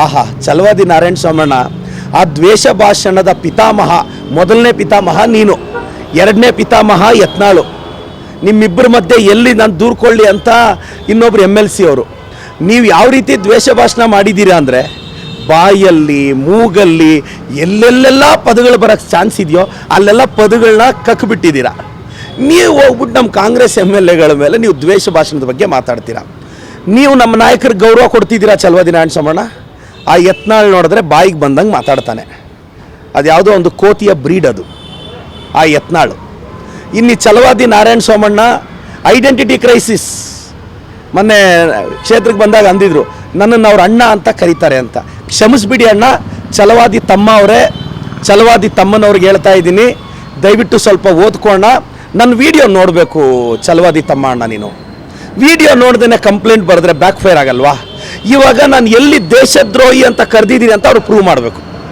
ಆಹಾ ಛಲವಾದಿ ನಾರಾಯಣ ಸ್ವಾಮಣ್ಣ ಆ ದ್ವೇಷ ಭಾಷಣದ ಪಿತಾಮಹ, ಮೊದಲನೇ ಪಿತಾಮಹ ನೀನು, ಎರಡನೇ ಪಿತಾಮಹ ಯತ್ನಾಳು. ನಿಮ್ಮಿಬ್ಬರ ಮಧ್ಯೆ ಎಲ್ಲಿ ನಾನು ದೂರ್ಕೊಳ್ಳಿ ಅಂತ ಇನ್ನೊಬ್ರು MLC ಅವರು. ನೀವು ಯಾವ ರೀತಿ ದ್ವೇಷ ಭಾಷಣ ಮಾಡಿದ್ದೀರಾ ಅಂದರೆ, ಬಾಯಲ್ಲಿ ಮೂಗಲ್ಲಿ ಎಲ್ಲೆಲ್ಲೆಲ್ಲ ಪದಗಳು ಬರೋಕ್ಕೆ ಚಾನ್ಸ್ ಇದೆಯೋ ಅಲ್ಲೆಲ್ಲ ಪದಗಳನ್ನ ಕಕ್ಬಿಟ್ಟಿದ್ದೀರಾ. ನೀವು ಹೋಗ್ಬಿಟ್ಟು ನಮ್ಮ ಕಾಂಗ್ರೆಸ್ MLAಗಳ ಮೇಲೆ ನೀವು ದ್ವೇಷ ಭಾಷಣದ ಬಗ್ಗೆ ಮಾತಾಡ್ತೀರಾ. ನೀವು ನಮ್ಮ ನಾಯಕರಿಗೆ ಗೌರವ ಕೊಡ್ತಿದ್ದೀರಾ ಛಲವಾದಿ ನಾರಾಯಣ ಸ್ವಾಮಣ್ಣ. ಆ ಯತ್ನಾಳ್ ನೋಡಿದ್ರೆ ಬಾಯಿಗೆ ಬಂದಂಗೆ ಮಾತಾಡ್ತಾನೆ. ಅದು ಯಾವುದೋ ಒಂದು ಕೋತಿಯ ಬ್ರೀಡ್ ಅದು ಆ ಯತ್ನಾಳು. ಇನ್ನು ಛಲವಾದಿ ನಾರಾಯಣ ಸ್ವಾಮಣ್ಣ ಐಡೆಂಟಿಟಿ ಕ್ರೈಸಿಸ್. ಮೊನ್ನೆ ಕ್ಷೇತ್ರಕ್ಕೆ ಬಂದಾಗ ಅಂದಿದ್ರು ನನ್ನನ್ನು ಅವ್ರ ಅಣ್ಣ ಅಂತ ಕರೀತಾರೆ ಅಂತ. ಕ್ಷಮಿಸ್ಬಿಡಿ ಅಣ್ಣ, ಛಲವಾದಿ ತಮ್ಮ ಅವರೇ, ಛಲವಾದಿ ತಮ್ಮನವ್ರಿಗೆ ಹೇಳ್ತಾ ಇದ್ದೀನಿ, ದಯವಿಟ್ಟು ಸ್ವಲ್ಪ ಓದ್ಕೋಣ. ನನ್ನ ವಿಡಿಯೋ ನೋಡಬೇಕು ಛಲವಾದಿ ತಮ್ಮ ಅಣ್ಣ. ನೀನು ವಿಡಿಯೋ ನೋಡ್ದೇ ಕಂಪ್ಲೇಂಟ್ ಬರೆದ್ರೆ ಬ್ಯಾಕ್ ಫೈರ್ ಆಗಲ್ವಾ? ಇವಾಗ ನಾನು ಎಲ್ಲಿ ದೇಶದ್ರೋಹಿ ಅಂತ ಕರೆದಿದ್ದೀನಿ ಅಂತ ಅವ್ರು ಪ್ರೂವ್ ಮಾಡಬೇಕು.